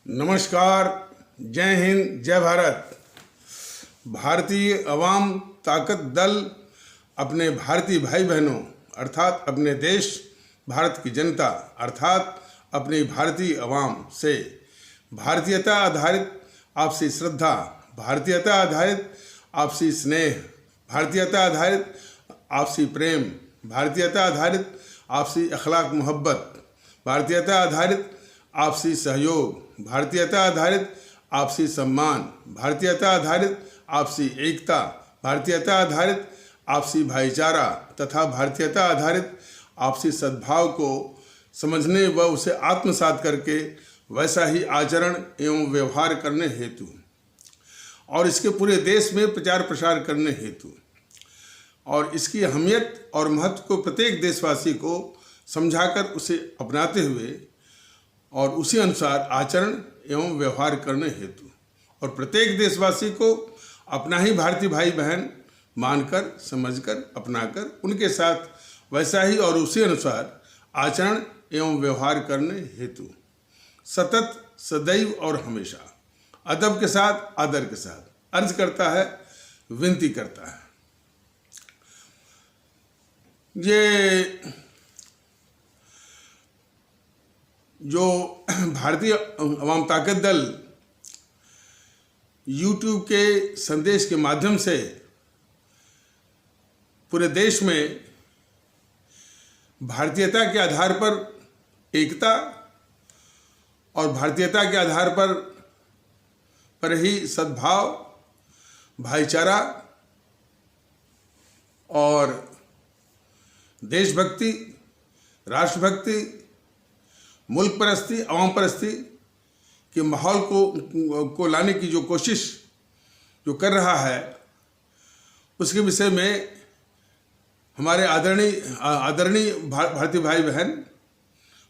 नमस्कार, जय हिंद, जय भारत। भारतीय अवाम ताकत दल अपने भारतीय भाई बहनों अर्थात अपने देश भारत की जनता अर्थात अपनी भारतीय अवाम से भारतीयता आधारित आपसी श्रद्धा, भारतीयता आधारित आपसी स्नेह, भारतीयता आधारित आपसी प्रेम, भारतीयता आधारित आपसी अखलाक मोहब्बत, भारतीयता आधारित आपसी सहयोग, भारतीयता आधारित आपसी सम्मान, भारतीयता आधारित आपसी एकता, भारतीयता आधारित आपसी भाईचारा तथा भारतीयता आधारित आपसी सद्भाव को समझने व उसे आत्मसात करके वैसा ही आचरण एवं व्यवहार करने हेतु और इसके पूरे देश में प्रचार प्रसार करने हेतु और इसकी अहमियत और महत्व को प्रत्येक देशवासी को समझाकर उसे अपनाते हुए और उसी अनुसार आचरण एवं व्यवहार करने हेतु और प्रत्येक देशवासी को अपना ही भारतीय भाई बहन मानकर, समझकर, अपनाकर उनके साथ वैसा ही और उसी अनुसार आचरण एवं व्यवहार करने हेतु सतत, सदैव और हमेशा अदब के साथ, आदर के साथ अर्ज करता है, विनती करता है। ये जो भारतीय अवाम ताकत दल YouTube के संदेश के माध्यम से पूरे देश में भारतीयता के आधार पर एकता और भारतीयता के आधार पर ही सद्भाव, भाईचारा और देशभक्ति, राष्ट्रभक्ति, मुल्क परस्ती, अवाम परस्ती के माहौल को लाने की जो कोशिश जो कर रहा है उसके विषय में हमारे आदरणीय भारतीय भाई बहन,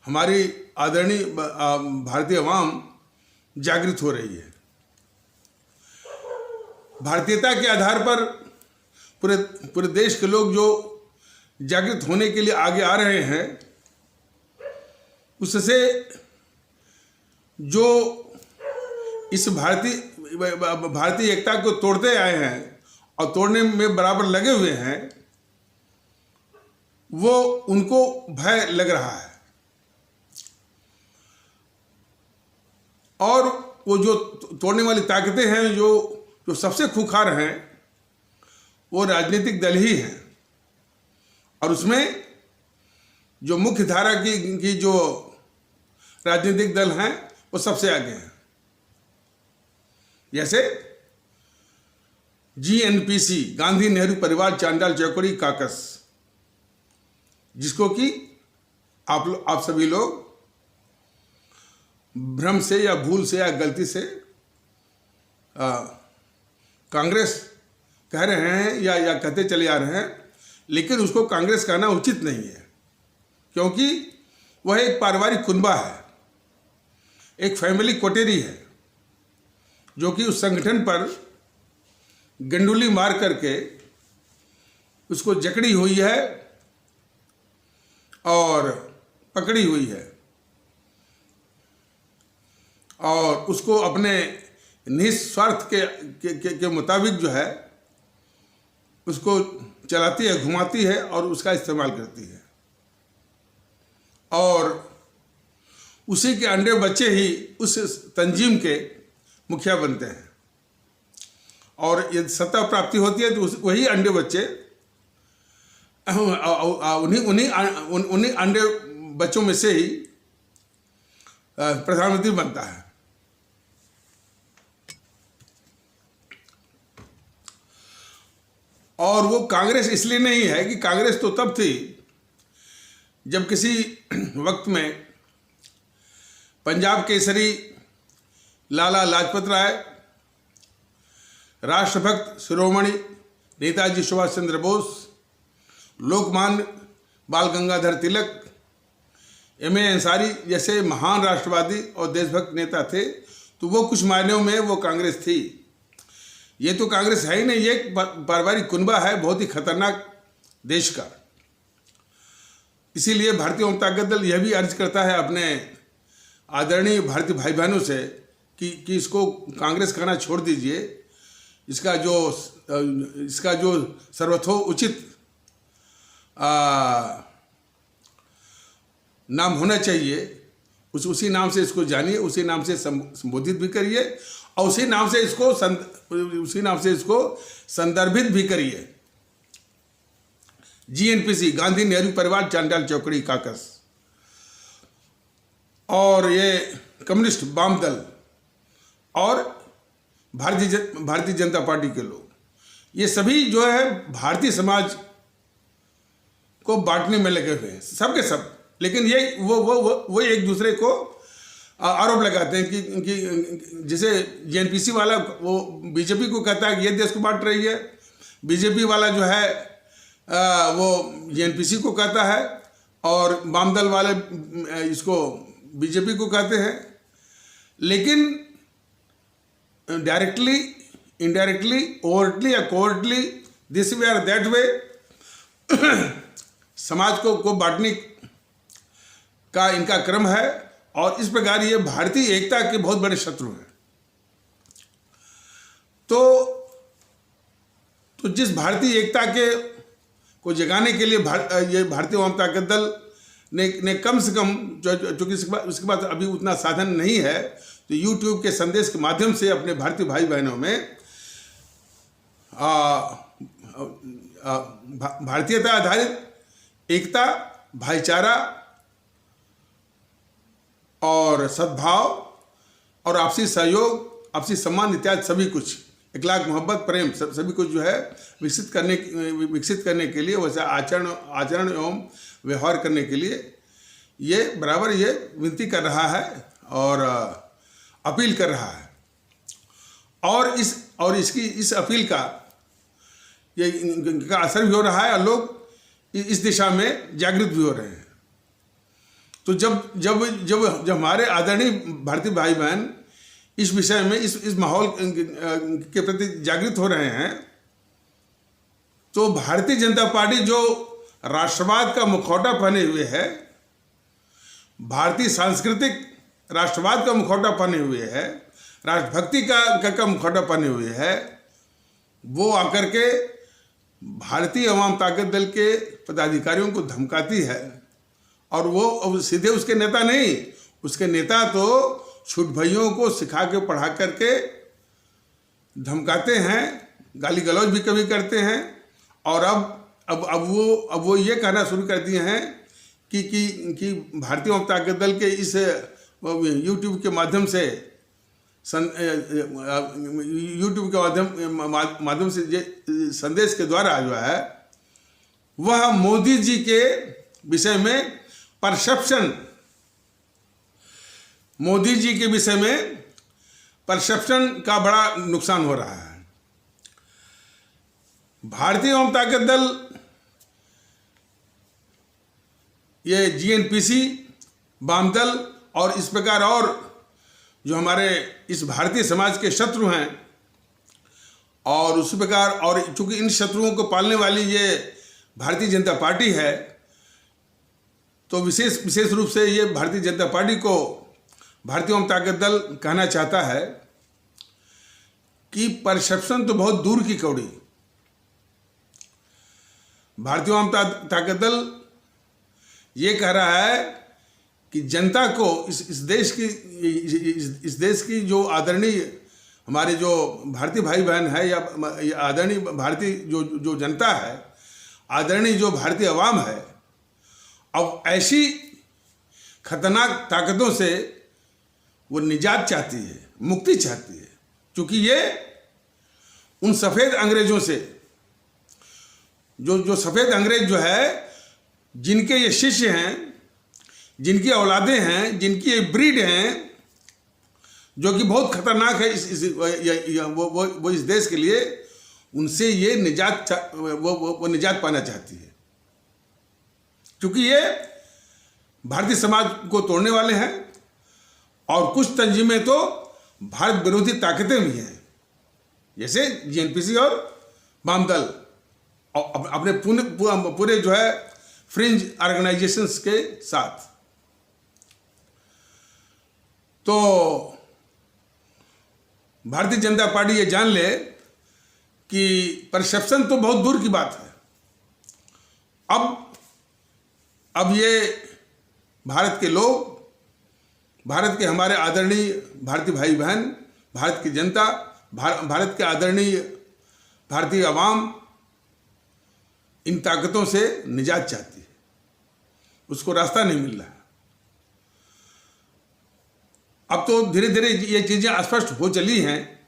हमारी आदरणीय भारतीय अवाम जागृत हो रही है। भारतीयता के आधार पर पूरे देश के लोग जो जागृत होने के लिए आगे आ रहे हैं, उससे जो इस भारतीय एकता को तोड़ते आए हैं और तोड़ने में बराबर लगे हुए हैं, वो उनको भय लग रहा है और वो जो तोड़ने वाली ताकतें हैं जो सबसे खूंखार हैं वो राजनीतिक दल ही हैं और उसमें जो मुख्य धारा की जो राजनीतिक दल हैं वो सबसे आगे हैं। जैसे GNPC, गांधी नेहरू परिवार चांडाल चौकड़ी काकस, जिसको कि आप सभी लोग भ्रम से या भूल से या गलती से कांग्रेस कह रहे हैं या कहते चले आ रहे हैं, लेकिन उसको कांग्रेस कहना उचित नहीं है क्योंकि वह एक पारिवारिक कुनबा है, एक फैमिली कोटेरी है जो कि उस संगठन पर गंडुली मार करके उसको जकड़ी हुई है और पकड़ी हुई है और उसको अपने निस्वार्थ के मुताबिक जो है उसको चलाती है, घुमाती है और उसका इस्तेमाल करती है और उसी के अंडे बच्चे ही उस तंजीम के मुखिया बनते हैं और यदि सत्ता प्राप्ति होती है तो वही अंडे बच्चे उन्हीं अंडे बच्चों में से ही प्रधानमंत्री बनता है। और वो कांग्रेस इसलिए नहीं है कि कांग्रेस तो तब थी जब किसी वक्त में पंजाब केसरी लाला लाजपत राय, राष्ट्रभक्त शिरोमणि नेताजी सुभाष चंद्र बोस, लोकमान्य बाल गंगाधर तिलक, M.A. अंसारी जैसे महान राष्ट्रवादी और देशभक्त नेता थे, तो वो कुछ मायनों में वो कांग्रेस थी। ये तो कांग्रेस है ही नहीं, ये एक पारिवारिक कुनबा है, बहुत ही खतरनाक देश का। इसीलिए भारतीय ताकत दल यह भी अर्ज करता है अपने आदरणीय भारतीय भाई बहनों से कि इसको कांग्रेस कहना छोड़ दीजिए, इसका जो सर्वथो उचित नाम होना चाहिए, उसी नाम से इसको जानिए, उसी नाम से संबोधित भी करिए और उसी नाम से इसको संदर्भित भी करिए। GNPC, गांधी नेहरू परिवार चांडाल चौकड़ी काकस, और ये कम्युनिस्ट वाम दल और भारतीय जनता पार्टी के लोग, ये सभी जो है भारतीय समाज को बांटने में लगे हुए हैं, सबके सब। लेकिन ये वो एक दूसरे को आरोप लगाते हैं कि जैसे GNPC वाला वो बीजेपी को कहता है कि ये देश को बांट रही है, बीजेपी वाला जो है वो GNPC को कहता है, और वाम दल वाले इसको बीजेपी को कहते हैं। लेकिन डायरेक्टली, इनडायरेक्टली, ओवरटली या कोवर्टली, दिस वे और दैट वे समाज को बांटने का इनका क्रम है, और इस प्रकार ये भारतीय एकता के बहुत बड़े शत्रु हैं। तो जिस भारतीय एकता को जगाने के लिए ये भारतीय वाम ताकत दल ने कम से कम, चूँकि उसके बाद अभी उतना साधन नहीं है, तो YouTube के संदेश के माध्यम से अपने भारतीय भाई बहनों में भारतीयता आधारित एकता, भाईचारा और सद्भाव और आपसी सहयोग, आपसी सम्मान इत्यादि सभी कुछ, इखलाक, मोहब्बत, प्रेम, सभी कुछ जो है विकसित करने के लिए, वैसे आचरण एवं व्यवहार करने के लिए ये बराबर ये विनती कर रहा है और अपील कर रहा है। और इसकी इस अपील का इनका असर भी हो रहा है और लोग इस दिशा में जागृत भी हो रहे हैं। तो जब हमारे आदरणीय भारतीय भाई बहन इस विषय में, इस माहौल के प्रति जागृत हो रहे हैं, तो भारतीय जनता पार्टी जो राष्ट्रवाद का मुखौटा पहने हुए है, भारतीय सांस्कृतिक राष्ट्रवाद का मुखौटा पहने हुए है, राष्ट्रभक्ति का मुखौटा पहने हुए है, वो आकर के भारतीय अवाम ताकत दल के पदाधिकारियों को धमकाती है। और वो सीधे उसके नेता नहीं, उसके नेता तो छूट भइयों को सिखा के पढ़ा करके धमकाते हैं, गाली गलौज भी कभी करते हैं। और अब वो ये कहना शुरू कर दिए हैं कि भारतीय अवाम ताकत दल के इस YouTube के माध्यम से माध्यम से ये संदेश के द्वारा जो है वह मोदी जी के विषय में परसेप्शन, मोदी जी के विषय में परसेप्शन का बड़ा नुकसान हो रहा है। भारतीय अवाम ताकत दल, ये GNPC, वाम दल और इस प्रकार और जो हमारे इस भारतीय समाज के शत्रु हैं, और उसी प्रकार, और चूंकि इन शत्रुओं को पालने वाली ये भारतीय जनता पार्टी है, तो विशेष रूप से ये भारतीय जनता पार्टी को भारतीय अवाम ताकत दल कहना चाहता है कि परसेप्शन तो बहुत दूर की कौड़ी। भारतीय अवाम ताकत दल ये कह रहा है कि जनता को इस देश की जो आदरणीय हमारे जो भारतीय भाई बहन है, या आदरणीय भारतीय जो जनता है, आदरणीय जो भारतीय अवाम है, अब ऐसी खतरनाक ताकतों से वो निजात चाहती है, मुक्ति चाहती है। क्योंकि ये उन सफ़ेद अंग्रेजों से, जो सफ़ेद अंग्रेज जो है, जिनके ये शिष्य हैं, जिनकी औलादें हैं, जिनकी ये ब्रीड हैं, जो कि बहुत खतरनाक है वो इस देश के लिए, उनसे ये निजात पाना चाहती है। क्योंकि ये भारतीय समाज को तोड़ने वाले हैं, और कुछ तंजीमें तो भारत विरोधी ताकतें भी हैं, जैसे GNPC और वाम दल, और अपने पूरे जो है फ्रिंज ऑर्गेनाइजेशंस के साथ। तो भारतीय जनता पार्टी ये जान ले कि परसेप्शन तो बहुत दूर की बात है। अब ये भारत के लोग, भारत के हमारे आदरणीय भारतीय भाई बहन, भारत की जनता, भारत के आदरणीय भारतीय आवाम इन ताकतों से निजात चाहती है, उसको रास्ता नहीं मिल रहा। अब तो धीरे धीरे ये चीजें स्पष्ट हो चली हैं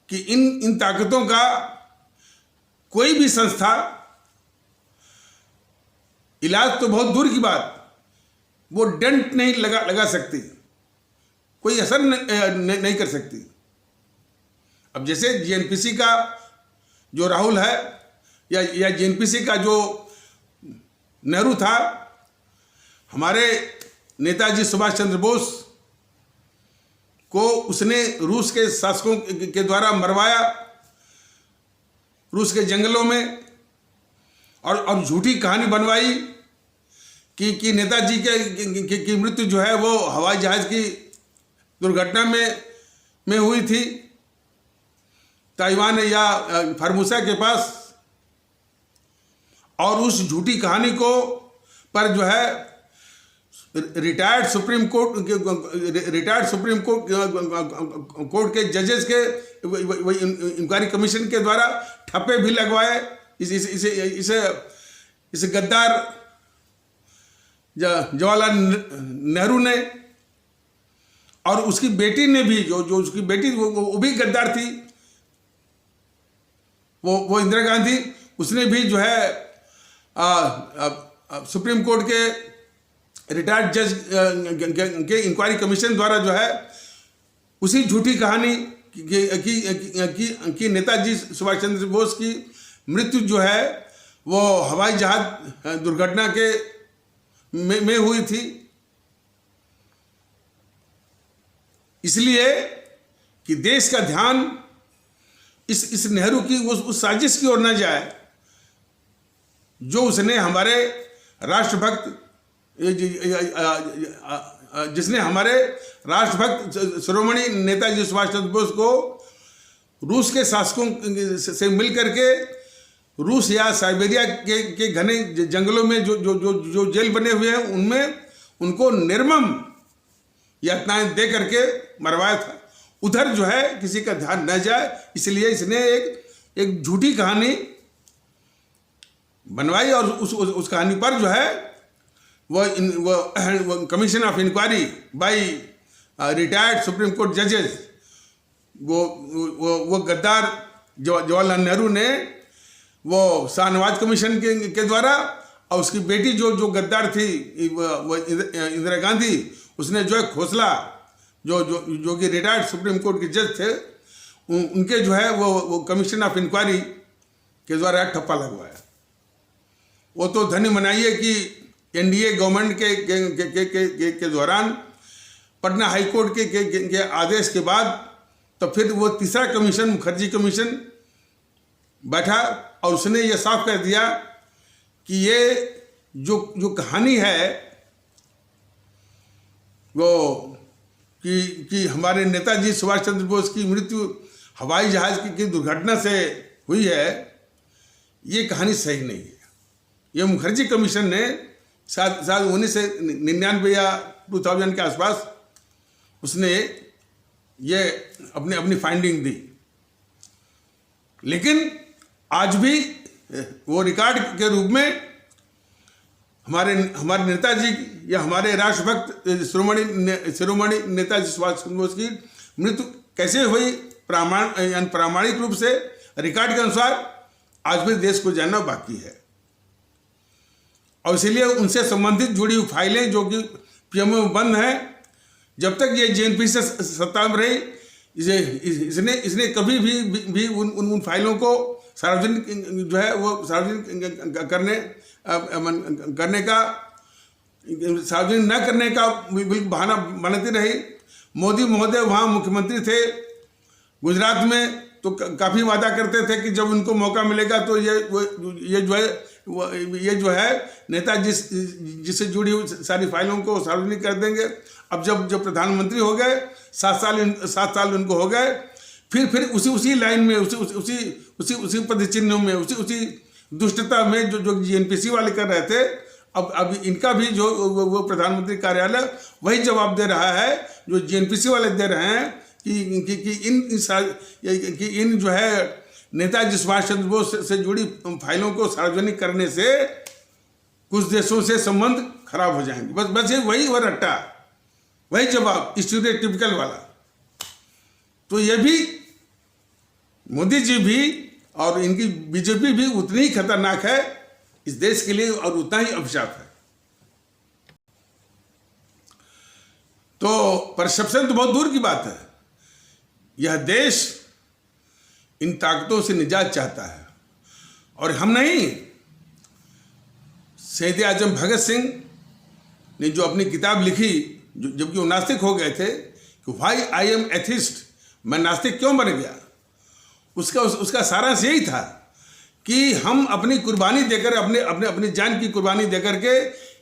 कि इन ताकतों का कोई भी संस्था, इलाज तो बहुत दूर की बात, वो डेंट नहीं लगा सकती, कोई असर नहीं कर सकती। अब जैसे जीएनपीसी का जो राहुल है या जीएनपीसी का जो नेहरू था, हमारे नेताजी सुभाष चंद्र बोस को उसने रूस के शासकों के द्वारा मरवाया, रूस के जंगलों में, और झूठी कहानी बनवाई कि नेताजी की मृत्यु जो है वो हवाई जहाज की दुर्घटना में हुई थी, ताइवान या फॉर्मोसा के पास। और उस झूठी कहानी को पर जो है रिटायर्ड सुप्रीम कोर्ट के जजेस के इंक्वायरी कमीशन के द्वारा ठप्पे भी लगवाए इसे गद्दार जवाहरलाल नेहरू ने। और उसकी बेटी ने भी, जो उसकी बेटी वो भी गद्दार थी, वो इंदिरा गांधी, उसने भी जो है सुप्रीम कोर्ट के रिटायर्ड जज के इंक्वायरी कमीशन द्वारा जो है उसी झूठी कहानी कि नेताजी सुभाष चंद्र बोस की मृत्यु जो है वो हवाई जहाज दुर्घटना के में हुई थी। इसलिए कि देश का ध्यान इस नेहरू की उस साजिश की ओर न जाए जो उसने हमारे राष्ट्रभक्त, जिसने हमारे राष्ट्रभक्त शिरोमणि नेताजी सुभाष चंद्र बोस को रूस के शासकों से मिलकर के रूस या साइबेरिया के घने जंगलों में जो जेल बने हुए हैं उनमें उनको निर्मम यातनाएं दे करके मरवाया था। उधर जो है किसी का ध्यान न जाए, इसलिए इसने एक झूठी कहानी बनवाई और उस कहानी पर जो है वो commission of inquiry by retired supreme court जजेस, वो गद्दार जवाहरलाल नेहरू ने वो शाहनवाज कमीशन के द्वारा, और उसकी बेटी जो गद्दार थी वो इंदिरा गांधी, उसने जो है खोसला जो कि रिटायर्ड सुप्रीम कोर्ट के जज थे, उनके जो है वो कमीशन ऑफ इंक्वायरी के द्वारा ठप्पा लगवाया। वो तो धन्य मनाइए कि एनडीए गवर्नमेंट के दौरान पटना हाई कोर्ट के आदेश के बाद तो फिर वो तीसरा कमीशन, मुखर्जी कमीशन बैठा और उसने ये साफ कर दिया कि ये जो कहानी है वो कि हमारे नेताजी सुभाष चंद्र बोस की मृत्यु हवाई जहाज की दुर्घटना से हुई है, ये कहानी सही नहीं है। ये मुखर्जी कमीशन ने शायद 1999 या 2000 के आसपास उसने ये अपनी फाइंडिंग दी, लेकिन आज भी वो रिकॉर्ड के रूप में हमारे नेताजी या हमारे राष्ट्रभक्त शिरोमणि नेताजी सुभाष चंद्र बोस की मृत्यु कैसे हुई प्रामाणिक रूप से रिकॉर्ड के अनुसार आज भी देश को जानना बाकी है। और इसलिए उनसे संबंधित जुड़ी हुई फाइलें जो कि पीएमओ में बंद हैं, जब तक ये जेएनपी से सत्ता में रही, इसने कभी भी उन फाइलों को सार्वजनिक जो है वो सार्वजनिक करने का सार्वजनिक न करने का बिल्कुल बहाना बनाती रही। मोदी महोदय वहाँ मुख्यमंत्री थे गुजरात में, तो काफ़ी वादा करते थे कि जब उनको मौका मिलेगा तो ये जो है नेताजी जिससे जुड़ी हुई सारी फाइलों को सार्वजनिक कर देंगे। अब जब प्रधानमंत्री हो गए, 7 साल उनको हो गए, फिर उसी लाइन में, उसी पदचिन्हों में, उसी दुष्टता में जो जीएनपीसी वाले कर रहे थे, अब इनका भी जो वो प्रधानमंत्री कार्यालय वही जवाब दे रहा है जो जीएनपीसी वाले दे रहे हैं कि इन जो है नेताजी सुभाष चंद्र बोस से जुड़ी फाइलों को सार्वजनिक करने से कुछ देशों से संबंध खराब हो जाएंगे। बस ये वही रट्टा, वही जवाब, स्टीरियोटाइपिकल वाला। तो ये भी मोदी जी भी और इनकी बीजेपी भी उतनी ही खतरनाक है इस देश के लिए और उतना ही अभिशाप है। तो परसेप्शन तो बहुत दूर की बात है। यह देश इन ताकतों से निजात चाहता है और हम नहीं। शहीद आजम भगत सिंह ने जो अपनी किताब लिखी, जबकि वो नास्तिक हो गए थे, कि व्हाई आई एम एथिस्ट, मैं नास्तिक क्यों बन गया, उसका सारांश यही था कि हम अपनी कुर्बानी देकर, अपनी जान की कुर्बानी देकर के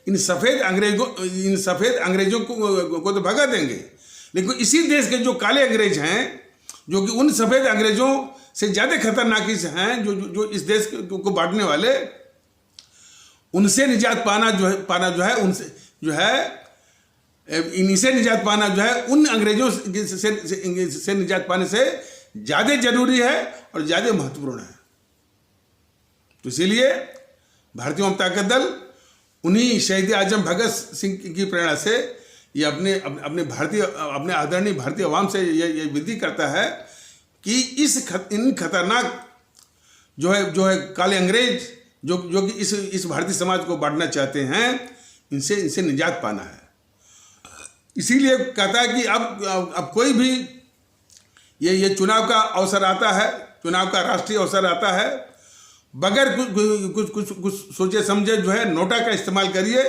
इन सफ़ेद अंग्रेजों को तो भगा देंगे, लेकिन इसी देश के जो काले अंग्रेज हैं, जो कि उन सफ़ेद अंग्रेजों से ज़्यादा खतरनाकी से हैं, जो इस देश को बांटने वाले, उनसे निजात पाना जो है उनसे जो है इनसे निजात पाना जो है उन अंग्रेजों से निजात पाने से ज़्यादा जरूरी है और ज़्यादा महत्वपूर्ण है। तो इसीलिए भारतीय आवाम ताकत दल उन्हीं शहीद आजम भगत सिंह की प्रेरणा से ये अपने आदरणीय भारतीय आवाम से ये विनती करता है कि इन खतरनाक जो है काले अंग्रेज जो कि इस भारतीय समाज को बांटना चाहते हैं, इनसे निजात पाना है। इसीलिए कहता है कि अब कोई भी ये चुनाव का अवसर आता है, चुनाव का राष्ट्रीय अवसर आता है, बगैर कुछ सोचे समझे जो है नोटा का इस्तेमाल करिए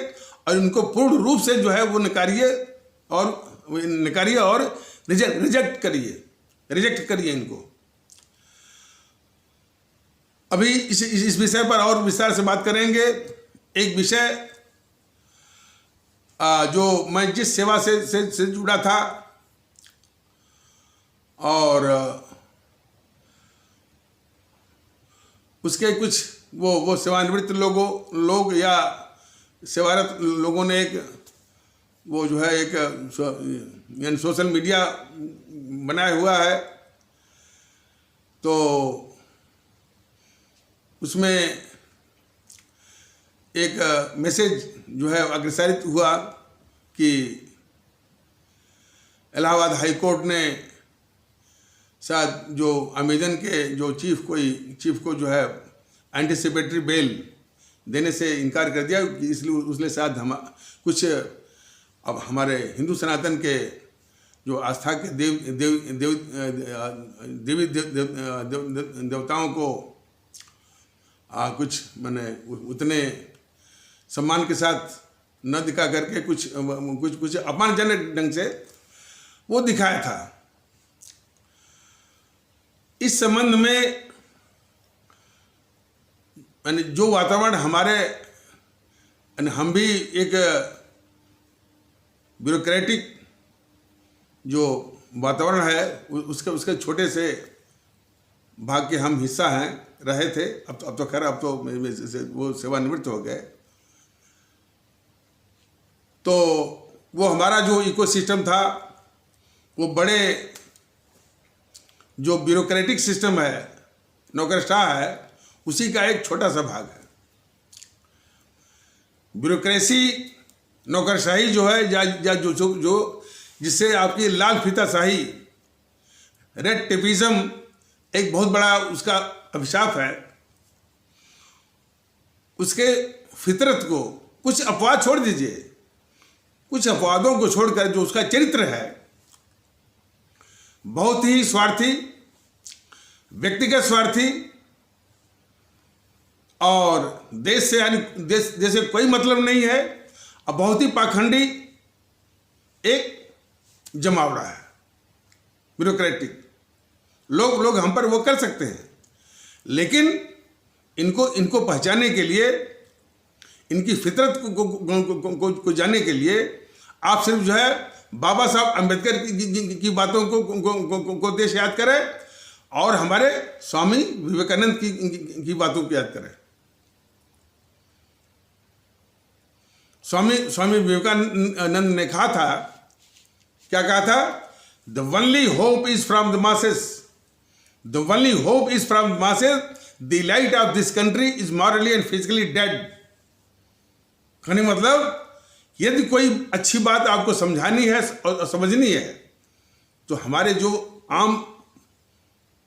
और इनको पूर्ण रूप से जो है वो नकारिए और रिजेक्ट करिए इनको। अभी इस विषय पर और विस्तार से बात करेंगे। एक विषय जो मैं जिस सेवा से जुड़ा था और उसके कुछ वो सेवानिवृत्त लोग या सेवारत लोगों ने यानी सोशल मीडिया बनाया हुआ है, तो उसमें एक मैसेज जो है अग्रसारित हुआ कि इलाहाबाद हाई कोर्ट ने शायद जो अमेजन के जो चीफ को जो है एंटिसिपेटरी बेल देने से इनकार कर दिया, इसलिए उसने शायद कुछ अब हमारे हिंदू सनातन के जो आस्था के देवी देवताओं को कुछ माने उतने सम्मान के साथ न दिखा करके कुछ अपमानजनक ढंग से वो दिखाया था। इस संबंध में यानी जो वातावरण हमारे, हम भी एक ब्यूरोक्रेटिक जो वातावरण है उसके छोटे से भाग के हम हिस्सा रहे थे। अब तो खैर अब तो वो सेवानिवृत्त हो गए। तो वो हमारा जो इकोसिस्टम था वो बड़े जो ब्यूरोक्रेटिक सिस्टम है, नौकरशाह है, उसी का एक छोटा सा भाग है। ब्यूरोक्रेसी नौकरशाही जो है जो जिससे आपकी लाल फीताशाही, रेड टेपिज्म एक बहुत बड़ा उसका अभिशाप है। उसके फितरत को कुछ अपवाद छोड़ दीजिए, कुछ अपवादों को छोड़कर जो उसका चरित्र है बहुत ही स्वार्थी, व्यक्तिगत स्वार्थी और देश से यानी देश से कोई मतलब नहीं है, और बहुत ही पाखंडी एक जमावड़ा है ब्यूरोक्रेटिक। लोग हम पर वो कर सकते हैं, लेकिन इनको पहचानने के लिए, इनकी फितरत को जानने के लिए आप सिर्फ जो है बाबा साहब अम्बेडकर की बातों को देश याद करे और हमारे स्वामी विवेकानंद की बातों को याद करें। स्वामी विवेकानंद ने कहा था, क्या कहा था? The only hope is from the masses, the only hope is from the masses, the light of this country is morally and physically dead. कहने मतलब यदि कोई अच्छी बात आपको समझानी है और समझनी है तो हमारे जो आम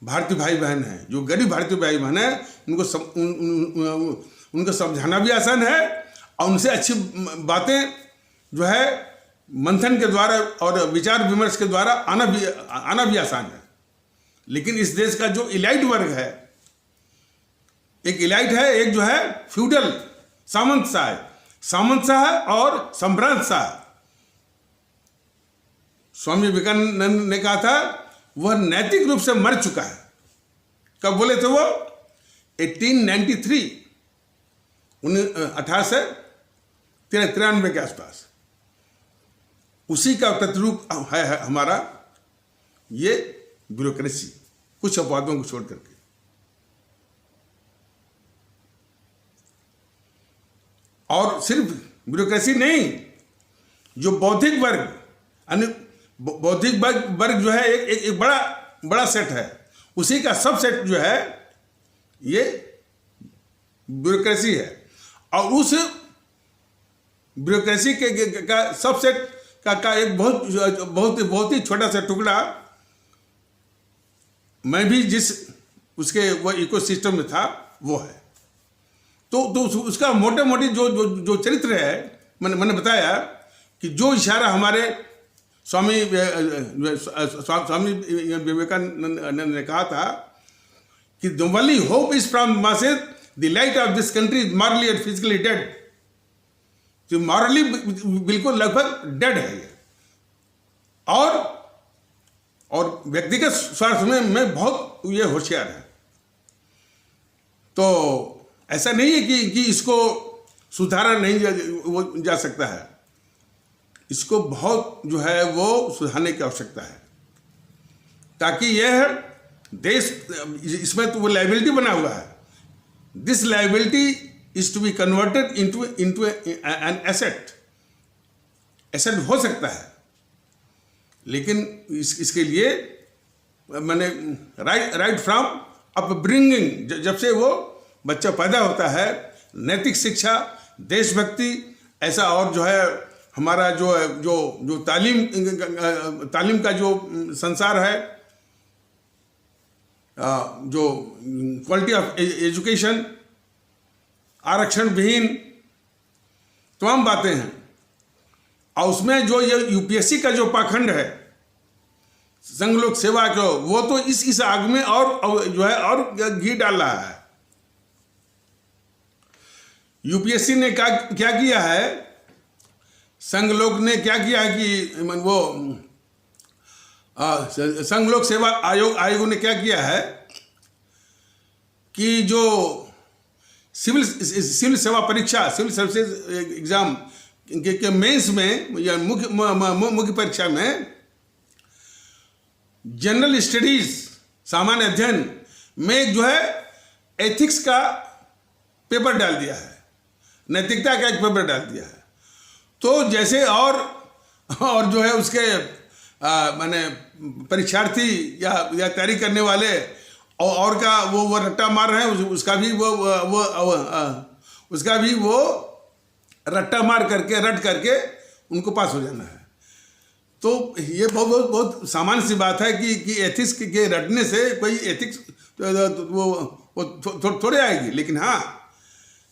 भारतीय भाई बहन हैं, जो गरीब भारतीय भाई बहन हैं, उनको समझाना भी आसान है और उनसे अच्छी बातें जो है मंथन के द्वारा और विचार विमर्श के द्वारा आना भी आसान है। लेकिन इस देश का जो इलाइट वर्ग है, एक इलाइट है, एक जो है फ्यूडल सामंत शाह और सम्रांत शाह। स्वामी विवेकानंद ने कहा था वह नैतिक रूप से मर चुका है। कब बोले थे वो? 1893, 1893 के आसपास। उसी का प्रतिरूप है हमारा ये ब्यूरोक्रेसी, कुछ अपवादों को छोड़ करके। और सिर्फ ब्यूरोक्रेसी नहीं, जो बौद्धिक वर्ग जो है एक बड़ा सेट है, उसी का सब सेट जो है ये ब्यूरोक्रेसी है। और उस ब्यूरोक्रेसी का सब सेट का एक बहुत ही छोटा सा टुकड़ा मैं भी जिस उसके वो इकोसिस्टम में था वो है। तो उसका मोटे जो चरित्र है, मैंने बताया कि जो इशारा हमारे स्वामी विवेकानंद ने कहा था कि the only hope is from masses, the light of this country is morally and physically dead. जो मॉरली बिल्कुल लगभग डेड है ये, और व्यक्तिगत स्वार्थ में बहुत ये होशियार है। तो ऐसा नहीं है कि इसको सुधारा नहीं जा सकता है, इसको बहुत जो है वो सुधारने की आवश्यकता है, ताकि यह देश, इसमें तो वो लायबिलिटी बना हुआ है, this liability is to be converted into an asset. Asset हो सकता है, लेकिन इसके लिए मैंने राइट फ्रॉम अपब्रिंगिंग, जब से वो बच्चा पैदा होता है, नैतिक शिक्षा, देशभक्ति, ऐसा और जो है हमारा जो तालीम का जो संसार है, जो क्वालिटी ऑफ एजुकेशन, आरक्षण विहीन तमाम बातें हैं। और उसमें जो ये यूपीएससी का जो पाखंड है, संघ लोक सेवा को, वो तो इस आग में और जो है और घी डाल रहा है। यूपीएससी ने क्या किया है, संघ लोक ने क्या किया है कि वो संघ लोक सेवा आयोग ने क्या किया है कि जो सिविल सेवा परीक्षा, सिविल सर्विसेज एग्जाम के मेंस में या मुख्य परीक्षा में जनरल स्टडीज, सामान्य अध्ययन में जो है एथिक्स का पेपर डाल दिया है, नैतिकता का एक पेपर डाल दिया है। तो जैसे और जो है उसके माने परीक्षार्थी या तैयारी करने वाले और का वो रट्टा मार रहे हैं, उसका भी वो रट्टा मार करके रट करके उनको पास हो जाना है। तो ये बहुत सामान्य सी बात है कि एथिक्स के रटने से कोई एथिक्स वो थोड़े आएगी। लेकिन हाँ,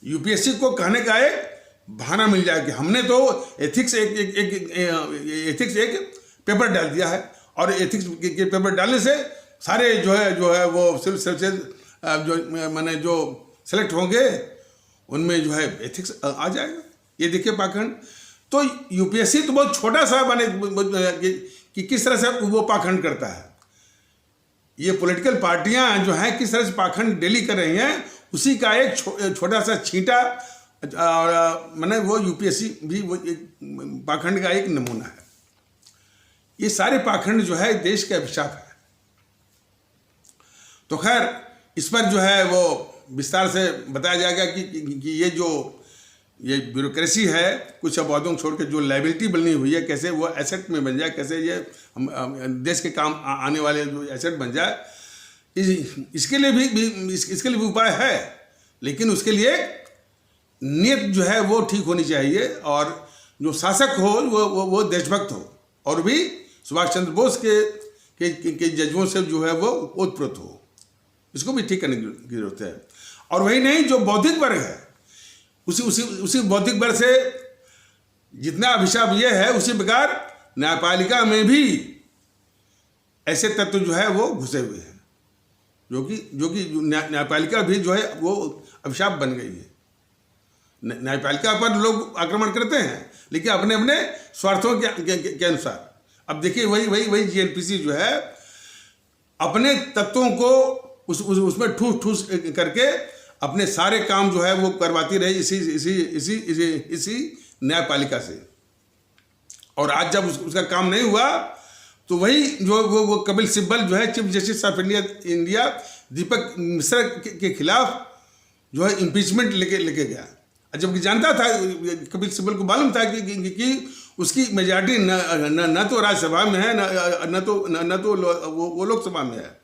यूपीएससी को कहने का एक बहाना मिल जाए कि हमने तो एथिक्स एक पेपर डाल दिया है, और एथिक्स के पेपर डालने से सारे जो है वो सिविल सर्विसेज जो मैंने जो सेलेक्ट होंगे उनमें जो है एथिक्स आ जाएगा। ये देखिए पाखंड। तो यूपीएससी तो बहुत छोटा सा माने कि किस तरह से वो पाखंड करता है। ये पॉलिटिकल पार्टियां जो हैं किस तरह से पाखंड डेली कर रही हैं, उसी का एक छोटा सा छींटा और मैंने वो यूपीएससी भी वो एक पाखंड का एक नमूना है। ये सारे पाखंड जो है देश के अभिशाप है। तो खैर इस पर जो है वो विस्तार से बताया जाएगा कि ये जो ये ब्यूरोक्रेसी है, कुछ अपवादों को छोड़ के जो लायबिलिटी बनी हुई है, कैसे वो एसेट में बन जाए, कैसे ये देश के काम आने वाले जो एसेट बन जाए, इसके लिए भी उपाय है। लेकिन उसके लिए नीयत जो है वो ठीक होनी चाहिए, और जो शासक हो वो देशभक्त हो, और भी सुभाष चंद्र बोस के जज्बों से जो है वो ओतप्रोत हो। इसको भी ठीक करने की जरूरत है। और वही नहीं, जो बौद्धिक वर्ग है उसी बौद्धिक वर्ग से जितना अभिशाप ये है, उसी प्रकार न्यायपालिका में भी ऐसे तत्व जो है वो घुसे हुए हैं, जो कि न्यायपालिका भी जो है वो अभिशाप बन गई है। न्यायपालिका पर लोग आक्रमण करते हैं, लेकिन अपने अपने स्वार्थों के अनुसार। अब देखिए वही जीएनपीसी जो है अपने तत्वों को उसमें ठूस करके अपने सारे काम जो है वो करवाती रही इसी न्यायपालिका से। और आज जब उसका काम नहीं हुआ, तो वही जो वो कपिल सिब्बल जो है चीफ जस्टिस ऑफ इंडिया दीपक मिश्रा के खिलाफ जो है इम्पीचमेंट लेके गया। जबकि जानता था, कपिल सिब्बल को मालूम था कि उसकी मेजॉरिटी न तो राज्यसभा में है, न तो वो लोकसभा में है।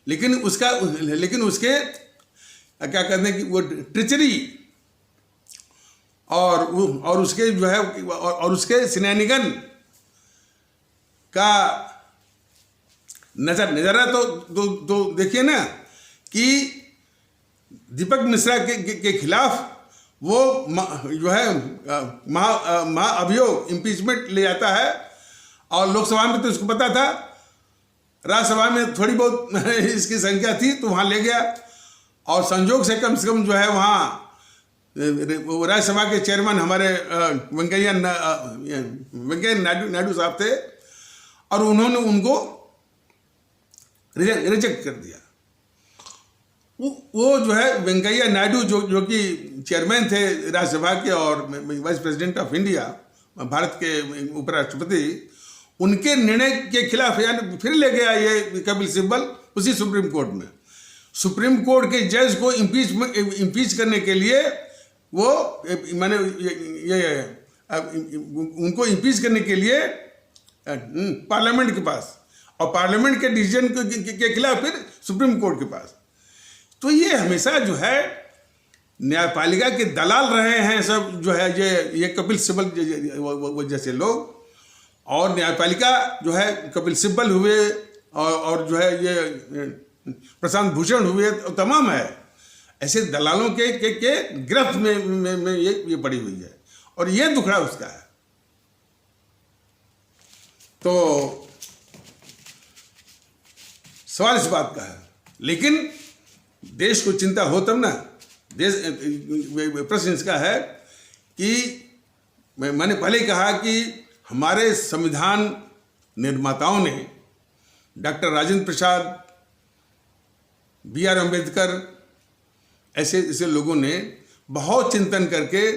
लेकिन उसके क्या कहते हैं कि वो ट्रिचरी और उसके जो है और उसके स्नैनिगन का नजरा तो देखिए ना, कि दीपक मिश्रा के खिलाफ वो जो है महाअभियोग इम्पीचमेंट ले जाता है। और लोकसभा में तो उसको पता था, राज्यसभा में थोड़ी बहुत इसकी संख्या थी तो वहाँ ले गया। और संजोग से कम जो है वहाँ राज्यसभा के चेयरमैन हमारे वेंकैया नायडू साहब थे, और उन्होंने उनको रिजेक्ट कर दिया। वो जो है वेंकैया नायडू जो कि चेयरमैन थे राज्यसभा के और vice president of India, Bharat के उपराष्ट्रपति, उनके निर्णय के खिलाफ यानी फिर ले गया ये कपिल सिब्बल उसी सुप्रीम कोर्ट में। सुप्रीम कोर्ट के जज को इम्पीच करने के लिए वो मैंने उनको इम्पीच करने के लिए पार्लियामेंट के पास, और पार्लियामेंट के डिसीजन के खिलाफ फिर सुप्रीम कोर्ट के पास। तो ये हमेशा जो है न्यायपालिका के दलाल रहे हैं सब जो है ये कपिल सिब्बल जैसे लोग। और न्यायपालिका जो है कपिल सिब्बल हुए और जो है ये प्रशांत भूषण हुए, तमाम है ऐसे दलालों के गिरफ्त में ये पड़ी हुई है, और ये दुखड़ा उसका है। तो सवाल इस बात का है, लेकिन देश को चिंता हो तब ना। प्रश्न इसका है कि मैंने पहले कहा कि हमारे संविधान निर्माताओं ने डॉक्टर राजेंद्र प्रसाद, B.R. अम्बेडकर ऐसे लोगों ने बहुत चिंतन करके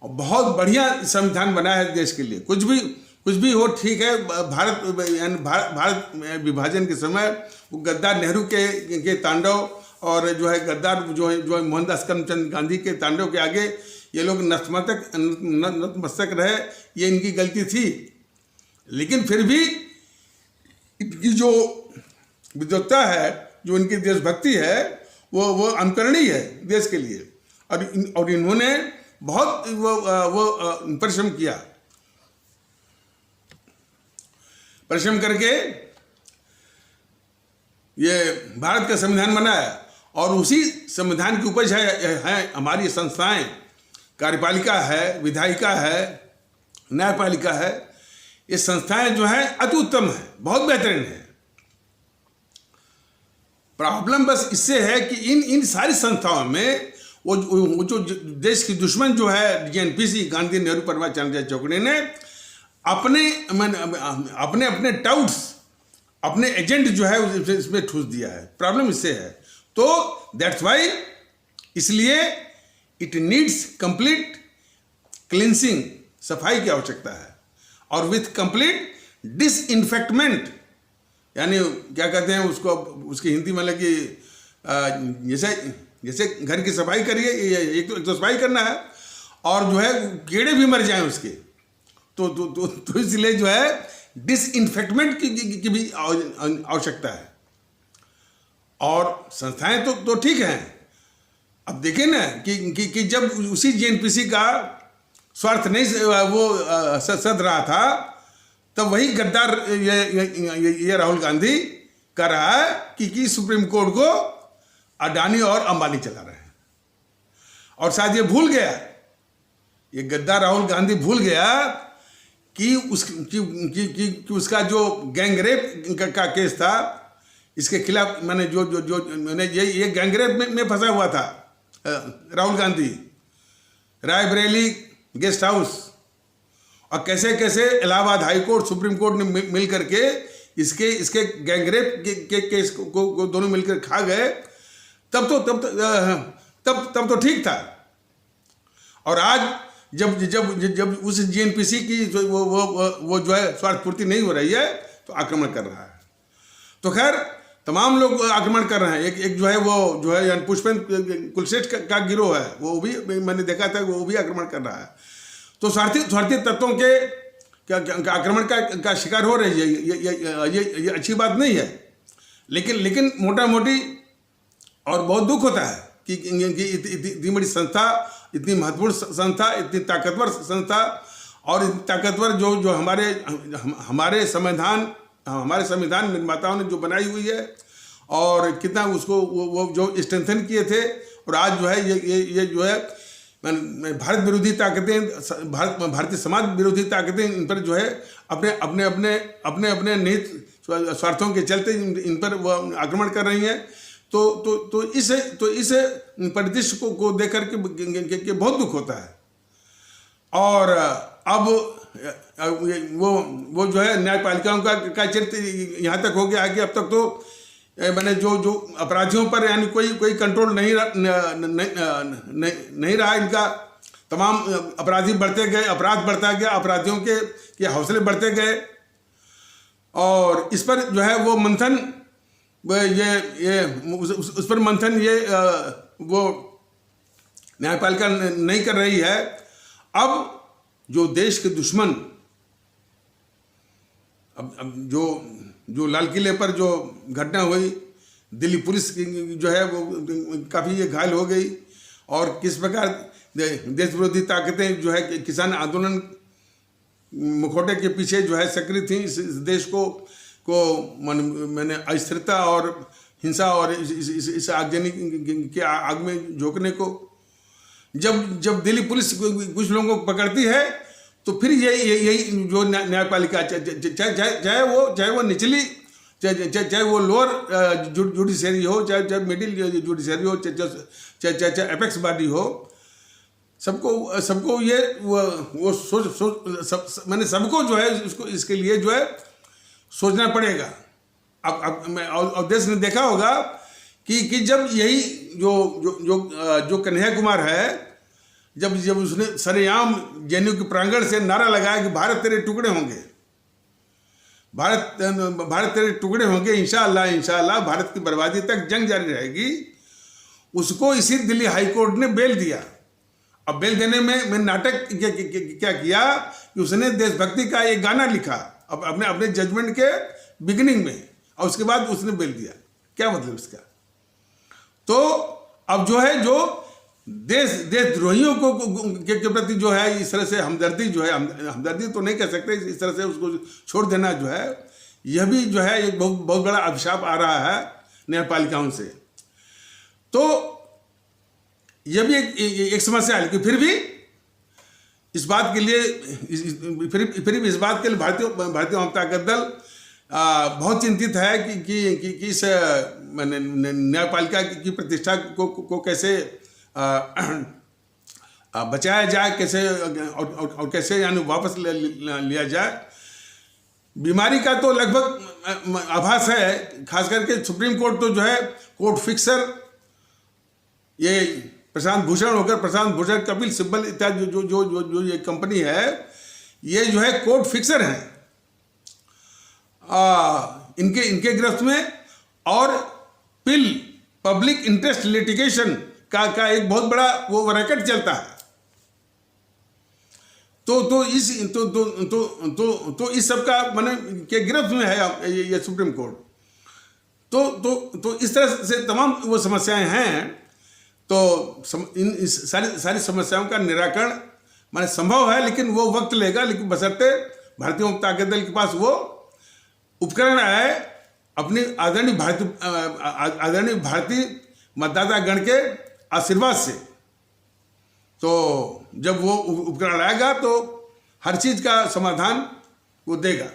बहुत बढ़िया संविधान बनाया है देश के लिए। कुछ भी हो ठीक है। भारत विभाजन के समय वो गद्दार नेहरू के तांडव और जो है गद्दार जो है मोहनदास करमचंद गांधी के तांडव के आगे ये लोग नतमस्तक रहे, ये इनकी गलती थी। लेकिन फिर भी इनकी जो विद्वत्ता है, जो इनकी देशभक्ति है, वो अनुकरणीय है देश के लिए। और इन्होंने बहुत वो परिश्रम किया, परिश्रम करके ये भारत का संविधान बनाया। और उसी संविधान की उपज है हमारी संस्थाएं, कार्यपालिका है, विधायिका है, न्यायपालिका है। ये संस्थाएं जो हैं अति उत्तम है, बहुत बेहतरीन है। प्रॉब्लम बस इससे है कि इन सारी संस्थाओं में वो जो देश की दुश्मन जो है जीएनपीसी, गांधी नेहरू परिवार चाणक्य चौकड़ी ने अपने टाउट्स, अपने एजेंट जो है इसमें ठूस दिया है। प्रॉब्लम इससे है। तो दैट्स वाई, इसलिए इट नीड्स कंप्लीट क्लिनसिंग, सफाई की आवश्यकता है, और विथ कंप्लीट डिसइंफेक्टमेंट, यानी क्या कहते हैं उसको, उसकी हिंदी में लगी जैसे जैसे घर की सफाई करिए, एक तो सफाई करना है, और जो है कीड़े भी मर जाएं उसके, तो इसलिए जो है डिसइंफेक्टमेंट की भी आवश्यकता है। और संस्थाएं तो ठीक हैं। अब देखें ना कि जब उसी जेएनपीसी का स्वार्थ नहीं वो सध रहा था, तब वही गद्दार ये राहुल गांधी कर रहा है कि सुप्रीम कोर्ट को अडानी और अंबानी चला रहे हैं। और शायद ये भूल गया, ये गद्दार राहुल गांधी भूल गया कि उसका जो गैंगरेप का केस था, इसके खिलाफ मैंने मैंने ये गैंगरेप में फंसा हुआ था राहुल गांधी, रायबरेली गेस्ट हाउस, और कैसे कैसे Allahabad high court, supreme court ने मिल करके इसके गैंगरेप के केस को दोनों मिलकर खा गए। तब तो ठीक था। और आज जब उस जेएनपीसी की वो जो है स्वार्थ पूर्ति नहीं हो रही है, तो आक्रमण कर रहा है। तो खैर तमाम लोग आक्रमण कर रहे हैं। एक जो है वो जो है यानी पुष्पेंद्र कुलश्रेष्ठ का गिरोह है, वो भी मैंने देखा था, वो भी आक्रमण कर रहा है। तो स्वार्थी तत्वों के आक्रमण का शिकार हो रही है, ये अच्छी बात नहीं है। लेकिन मोटा मोटी और बहुत दुख होता है कि इतनी बड़ी संस्था, इतनी महत्वपूर्ण संस्था, इतनी ताकतवर संस्था, और इतनी ताकतवर जो हमारे संविधान निर्माताओं ने जो बनाई हुई है, और कितना उसको वो जो स्ट्रेंथन किए थे, और आज जो है ये जो है भारत विरोधी ताकतें, भारतीय समाज विरोधी ताकतें इन पर जो है अपने निहित स्वार्थों के चलते इन पर वो आक्रमण कर रही हैं। तो इस परिदृश्य को देख करके बहुत दुख होता है। और अब वो जो है न्यायपालिकाओं का चरित्र यहाँ तक हो गया है कि अब तक तो मैंने जो अपराधियों पर यानी कोई कंट्रोल नहीं रहा इनका। तमाम अपराधी बढ़ते गए, अपराध बढ़ता गया, अपराधियों के हौसले बढ़ते गए, और इस पर जो है वो मंथन, उस पर मंथन वो न्यायपालिका नहीं कर रही है। अब जो देश के दुश्मन, अब जो लाल किले पर जो घटना हुई, दिल्ली पुलिस जो है वो काफ़ी ये घायल हो गई, और किस प्रकार देश विरोधी ताकतें जो है किसान आंदोलन मुखौटे के पीछे जो है सक्रिय थी इस देश को मैंने अस्थिरता और हिंसा और इस आगजनी के आग में झोंकने को। जब दिल्ली पुलिस कुछ लोगों को पकड़ती है, तो फिर यही जो न्यायपालिका, चाहे वो निचली, चाहे वो लोअर जुडिशरी हो, चाहे मिडिल जुडिशरी हो, चाहे एपेक्स बॉडी हो, सबको ये वो मैंने सबको जो है इसके लिए जो है सोचना पड़ेगा। अब और देश ने देखा होगा कि जब यही जो कन्हैया कुमार है, जब उसने सरेआम जेएनयू के प्रांगण से नारा लगाया कि भारत तेरे टुकड़े होंगे, भारत तेरे टुकड़े होंगे, इंशाअल्लाह भारत की बर्बादी तक जंग जारी रहेगी, उसको इसी दिल्ली हाई कोर्ट ने बेल दिया। अब बेल देने में नाटक क्या किया कि उसने देशभक्ति का एक गाना लिखा अपने जजमेंट के बिगिनिंग में, और उसके बाद उसने बेल दिया। क्या मतलब इसका? तो अब जो है जो देशद्रोहियों के प्रति जो है इस तरह से हमदर्दी, जो है हमदर्दी तो नहीं कह सकते, इस तरह से उसको छोड़ देना जो है, यह भी जो है एक बहुत बड़ा अभिशाप आ रहा है न्यायपालिकाओं से। तो यह भी एक समस्या है। लेकिन फिर भी इस बात के लिए इस बात के लिए भारतीय जनता दल बहुत चिंतित है कि इस न्यायपालिका की प्रतिष्ठा को कैसे बचाया जाए, कैसे और कैसे यानी वापस लिया जाए। बीमारी का तो लगभग आभास है, खास करके सुप्रीम कोर्ट तो जो है कोर्ट फिक्सर ये प्रशांत भूषण होकर प्रशांत भूषण, कपिल सिब्बल इत्यादि जो जो जो जो ये कंपनी है, ये जो है कोर्ट फिक्सर हैं इनके गिरफ्त में। और पिल पब्लिक इंटरेस्ट लिटिगेशन का एक बहुत बड़ा वो रैकेट चलता है। तो इस सब का माने के गिरफ्त में है ये सुप्रीम कोर्ट। तो इस तरह से तमाम वो समस्याएं हैं। तो इन सारी समस्याओं का निराकरण माने संभव है, लेकिन वो वक्त लेगा। लेकिन बशर्ते भारतीय जनता दल के पास वो उपकरण है अपनी आदरणीय भारतीय मतदाता गण के आशीर्वाद से। तो जब वो उपकरण आएगा तो हर चीज का समाधान वो देगा।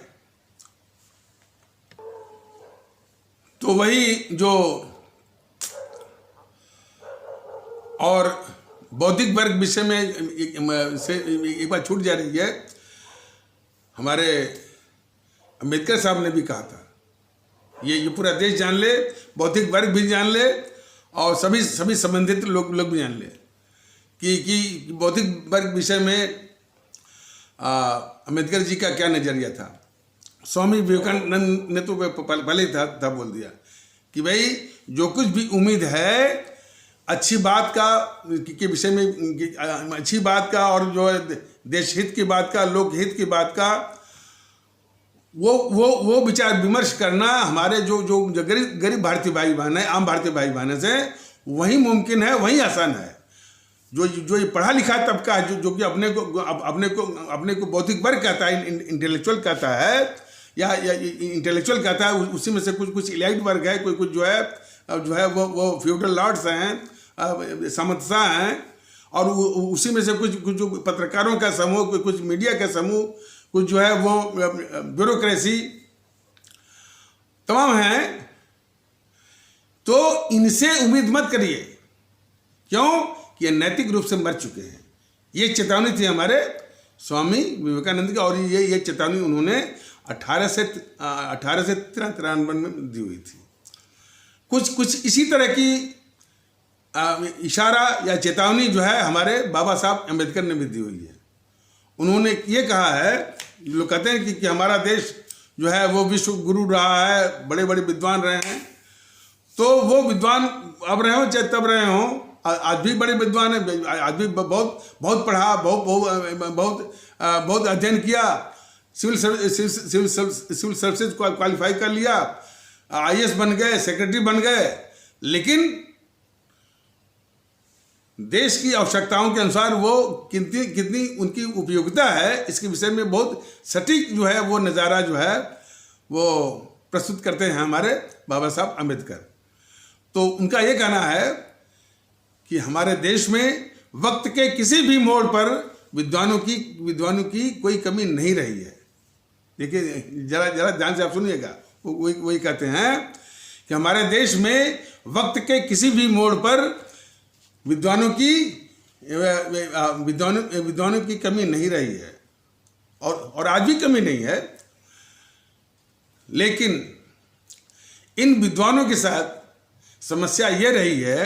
तो वही जो और बौद्धिक वर्ग विषय में से एक बार छूट जा रही है। हमारे अम्बेडकर साहब ने भी कहा था ये पूरा देश जान ले, बौद्धिक वर्ग भी जान ले और सभी संबंधित लोग भी जान ले कि बौद्धिक वर्ग विषय में अम्बेडकर जी का क्या नजरिया था। स्वामी विवेकानंद ने तो पहले ही था बोल दिया कि भाई जो कुछ भी उम्मीद है अच्छी बात का के विषय में, अच्छी बात का और जो है देश हित की बात का, लोक हित की बात का, वो विचार विमर्श करना हमारे जो गरीब भारतीय भाई बहन है, आम भारतीय भाई बहन से वही मुमकिन है, वही आसान है। जो ये पढ़ा लिखा तबका है जो कि अपने को बौद्धिक वर्ग कहता है, इंटेलेक्चुअल कहता है या इंटेलेक्चुअल कहता है, उसी में से कुछ इलाइट वर्ग है, कुछ जो है वो फ्यूडल लॉर्ड्स हैं, सामंतशाह हैं, और उसी में से कुछ जो पत्रकारों का समूह, कुछ मीडिया का समूह, कुछ जो है वो ब्यूरोक्रेसी तमाम हैं। तो इनसे उम्मीद मत करिए, क्यों कि ये नैतिक रूप से मर चुके हैं। ये चेतावनी थी हमारे स्वामी विवेकानंद की, और ये चेतावनी उन्होंने 1893 में दी हुई थी। कुछ इसी तरह की इशारा या चेतावनी जो है हमारे बाबा साहब अम्बेडकर ने भी दी हुई है। उन्होंने ये कहा है, लोग कहते हैं कि हमारा देश जो है वो विश्व गुरु रहा है, बड़े बड़े विद्वान रहे हैं। तो वो विद्वान अब रहे हो चाहे तब रहे हो, आज भी बड़े विद्वान है, आज भी बहुत पढ़ा, बहुत अध्ययन किया, सिविल सर्विसेज क्वालिफाई कर लिया, IAS बन गए, सेक्रेटरी बन गए। लेकिन देश की आवश्यकताओं के अनुसार वो कितनी उनकी उपयोगिता है, इसके विषय में बहुत सटीक जो है वो नज़ारा जो है वो प्रस्तुत करते हैं हमारे बाबा साहब अम्बेडकर। तो उनका ये कहना है कि हमारे देश में वक्त के किसी भी मोड़ पर विद्वानों की कोई कमी नहीं रही है। देखिए जरा ध्यान से आप सुनिएगा, वही कहते हैं कि हमारे देश में वक्त के किसी भी मोड़ पर विद्वानों की कमी नहीं रही है, और आज भी कमी नहीं है। लेकिन इन विद्वानों के साथ समस्या ये रही है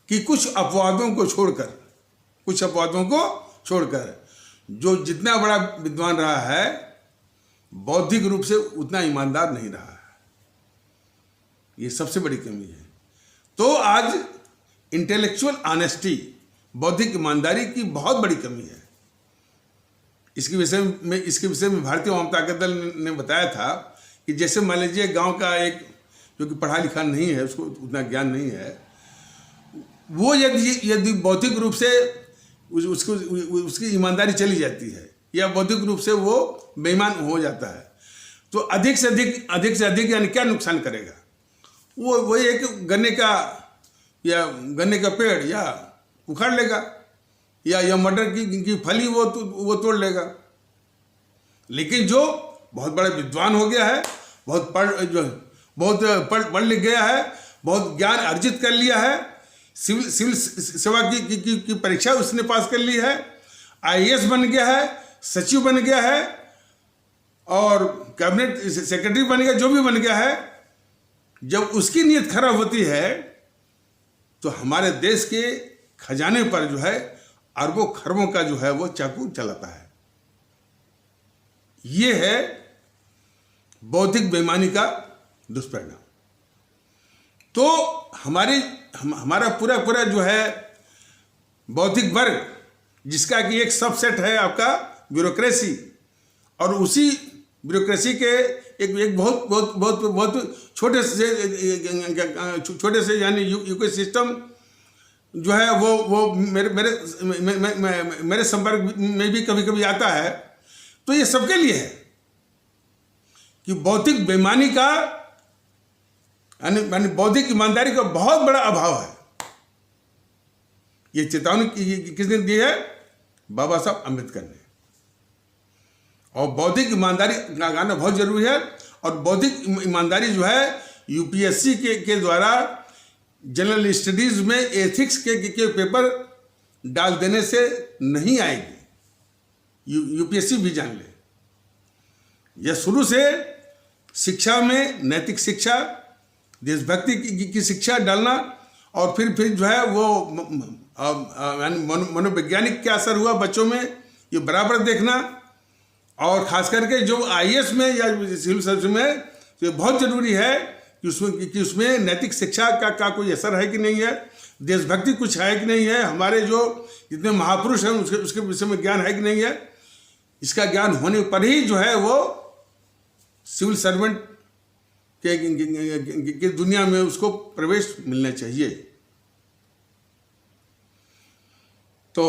कि कुछ अपवादों को छोड़कर जो जितना बड़ा विद्वान रहा है, बौद्धिक रूप से उतना ईमानदार नहीं रहा है। ये सबसे बड़ी कमी है। तो आज इंटेलेक्चुअल ऑनेस्टी, बौद्धिक ईमानदारी की बहुत बड़ी कमी है। इसके विषय में भारतीय जनता दल ने बताया था कि जैसे मान लीजिए गांव का एक जो कि पढ़ा लिखा नहीं है, उसको उतना ज्ञान नहीं है, वो यदि बौद्धिक रूप से उसकी ईमानदारी चली जाती है या बौद्धिक रूप से वो बेईमान हो जाता है, तो अधिक से अधिक यानी क्या नुकसान करेगा? वो एक गन्ने का पेड़ या उखाड़ लेगा, या मटर की फली वो तोड़ लेगा। लेकिन जो बहुत बड़ा विद्वान हो गया है, बहुत पढ़ लिख गया है, बहुत ज्ञान अर्जित कर लिया है, सिविल सेवा की परीक्षा उसने पास कर ली है, IAS बन गया है, सचिव बन गया है, और कैबिनेट सेक्रेटरी बन गया, जो भी बन गया है, जब उसकी नीयत खराब होती है तो हमारे देश के खजाने पर जो है अरबों खरबों का जो है वो चाकू चलाता है। ये है बौद्धिक बेईमानी का दुष्परिणाम। तो हमारा पूरा जो है बौद्धिक वर्ग, जिसका कि एक सबसेट है आपका ब्यूरोक्रेसी, और उसी ब्यूरोक्रेसी के एक बहुत छोटे से यानी इकोसिस्टम जो है वो मेरे संपर्क में भी कभी कभी आता है। तो ये सबके लिए है कि बौद्धिक बेईमानी का यानी बौद्धिक ईमानदारी का बहुत बड़ा अभाव है। ये चेतावनी किसने दी है? बाबा साहब अम्बेडकर ने। और बौद्धिक ईमानदारी लगाना बहुत जरूरी है। और बौद्धिक ईमानदारी जो है यूपीएससी के द्वारा जनरल स्टडीज में एथिक्स के पेपर डाल देने से नहीं आएगी। यूपीएससी भी जान ले, यह शुरू से शिक्षा में नैतिक शिक्षा, देशभक्ति की शिक्षा डालना, और फिर जो है वो मनोवैज्ञानिक क्या असर हुआ बच्चों में, ये बराबर देखना। और खास करके जो आईएएस में या सिविल सर्विस में तो ये बहुत जरूरी है कि उसमें नैतिक शिक्षा का कोई असर है कि नहीं है, देशभक्ति कुछ है कि नहीं है, हमारे जो जितने महापुरुष हैं उसके विषय में ज्ञान है कि नहीं है। इसका ज्ञान होने पर ही जो है वो सिविल सर्वेंट के दुनिया में उसको प्रवेश मिलना चाहिए। तो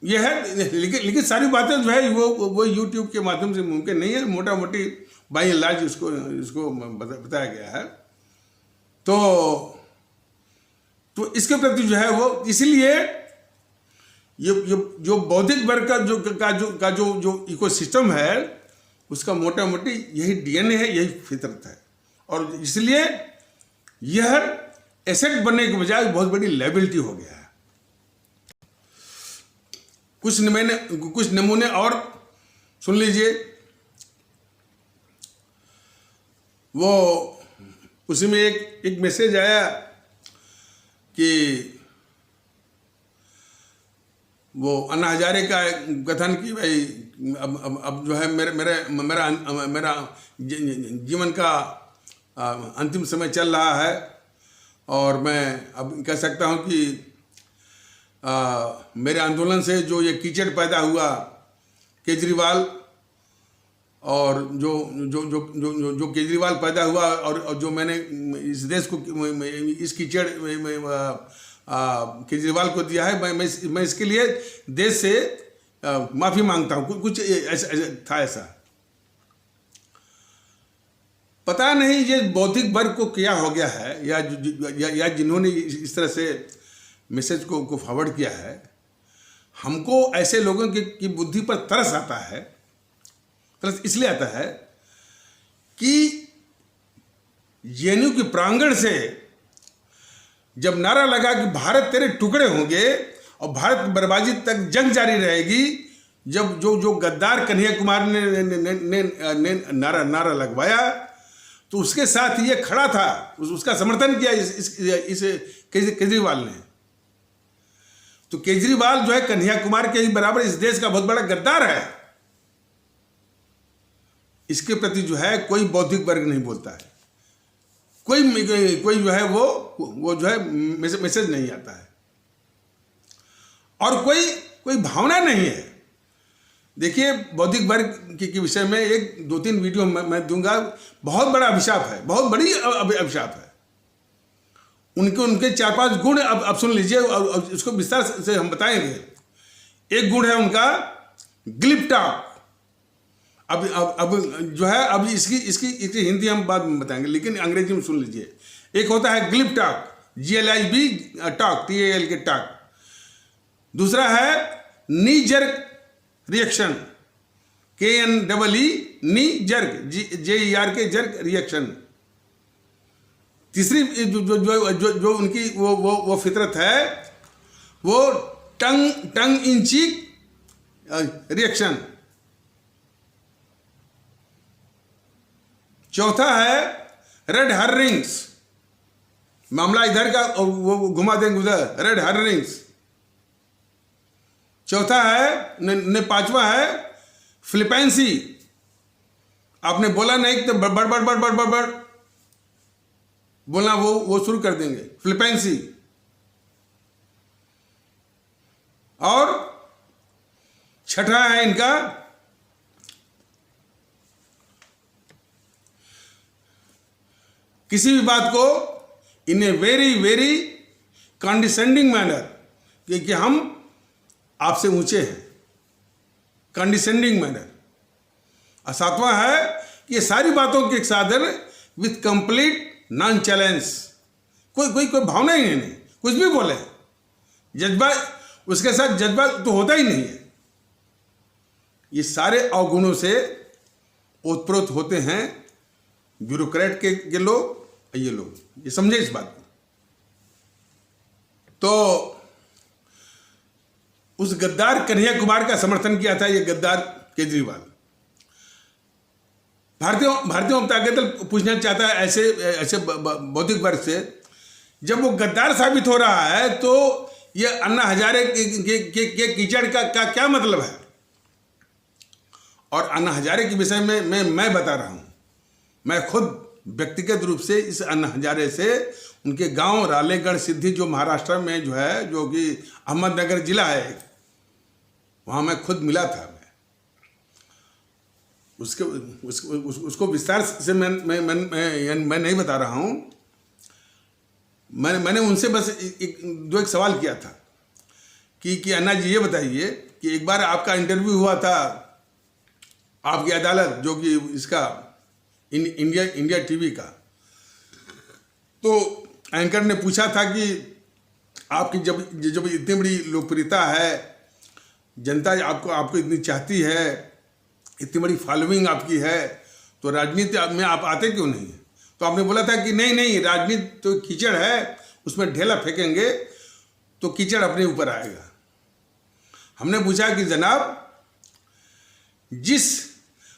यह है, लेकिन सारी बातें जो है वो यूट्यूब के माध्यम से मुमकिन नहीं है। मोटा मोटी बाई एंड लार्ज इसको बताया गया है। तो इसके प्रति जो है वो इसलिए ये जो बौद्धिक वर्ग का जो इकोसिस्टम है उसका मोटा मोटी यही डीएनए है, यही फितरत है। और इसलिए यह एसेट बनने के बजाय बहुत बड़ी लायबिलिटी हो गया है। कुछ नमूने और सुन लीजिए। वो उसी में एक मैसेज आया कि वो अन्ना हजारे का कथन कि भाई अब जो है मेरा जीवन का अंतिम समय चल रहा है, और मैं अब कह सकता हूँ कि मेरे आंदोलन से जो ये कीचड़ पैदा हुआ, केजरीवाल और जो केजरीवाल पैदा हुआ, और जो मैंने इस देश को इस कीचड़ केजरीवाल को दिया है, मैं इसके लिए देश से माफी मांगता हूँ। कुछ था ऐसा। पता नहीं ये बौद्धिक वर्ग को क्या हो गया है, या जिन्होंने इस तरह से मैसेज को फॉरवर्ड किया है। हमको ऐसे लोगों की बुद्धि पर तरस आता है। तरस इसलिए आता है कि जेएनयू के प्रांगण से जब नारा लगा कि भारत तेरे टुकड़े होंगे और भारत बर्बादी तक जंग जारी रहेगी, जब जो गद्दार कन्हैया कुमार ने नारा लगवाया, तो उसके साथ ये खड़ा था, उसका समर्थन किया इस केजरीवाल ने। तो केजरीवाल जो है कन्हैया कुमार के ही बराबर इस देश का बहुत बड़ा गद्दार है। इसके प्रति जो है कोई बौद्धिक वर्ग नहीं बोलता है, कोई जो है वो जो है मैसेज नहीं आता है, और कोई भावना नहीं है। देखिए, बौद्धिक वर्ग के विषय में 1-2-3 वीडियो मैं दूंगा। बहुत बड़ा अभिशाप है, बहुत बड़ी अभिशाप है। उनके 4-5 गुण अब सुन लीजिए, और इसको विस्तार से हम बताएंगे। एक गुण है उनका ग्लिप टॉक। अब जो है अब इसकी हिंदी हम बाद में बताएंगे, लेकिन अंग्रेजी में सुन लीजिए। एक होता है ग्लिप टॉक, GLIB टॉक, TAL के टॉक। दूसरा है नी जर्क रिएक्शन, KNEE नी जर्क, JER के जर्क रिएक्शन। तीसरी जो उनकी वो फितरत है, वो टंग इन चीक रिएक्शन। चौथा है रेड हर्रिंग्स, मामला इधर का और वो घुमा देंगे उधर, रेड हर्निंग्स। चौथा है ने पांचवा है फ्लिपेंसी। आपने बोला नहीं तो बड़ बड़ बड़ बड़ बड़ बोलना वो शुरू कर देंगे, फ्लिपेंसी। और छठा है इनका किसी भी बात को इन ए वेरी वेरी कंडिसेंडिंग मैनर, क्योंकि हम आपसे ऊंचे हैं, कंडिसेंडिंग मैनर। और सातवां है कि ये सारी बातों के साधन विथ कंप्लीट नॉन चैलेंज, कोई भावना ही नहीं, कुछ भी बोले, जज्बा उसके साथ जज्बा तो होता ही नहीं है। ये सारे अवगुणों से ओतप्रोत होते हैं ब्यूरोक्रेट के लोग, ये लोग, ये समझे इस बात को। तो उस गद्दार कन्हैया कुमार का समर्थन किया था ये गद्दार केजरीवाल। भारतीय जनता दल पूछना चाहता है ऐसे बौद्धिक वर्ग से, जब वो गद्दार साबित हो रहा है तो ये अन्ना हजारे के कीचड़ का क्या मतलब है? और अन्ना हजारे के विषय में मैं बता रहा हूँ, मैं खुद व्यक्तिगत रूप से इस अन्ना हजारे से उनके गांव रालेगढ़ सिद्धि जो महाराष्ट्र में जो है, जो कि अहमदनगर जिला है, वहाँ मैं खुद मिला था। उसको विस्तार से मैं नहीं बता रहा हूँ। मैंने उनसे बस एक सवाल किया था कि अन्ना जी ये बताइए कि एक बार आपका इंटरव्यू हुआ था आपकी अदालत, जो कि इसका इंडिया टीवी का, तो एंकर ने पूछा था कि आपकी जब इतनी बड़ी लोकप्रियता है, जनता आपको इतनी चाहती है, इतनी बड़ी फॉलोइंग आपकी है, तो राजनीति में आप आते क्यों नहीं? तो आपने बोला था कि नहीं, राजनीति तो कीचड़ है, उसमें ढेला फेंकेंगे तो कीचड़ अपने ऊपर आएगा। हमने पूछा कि जनाब, जिस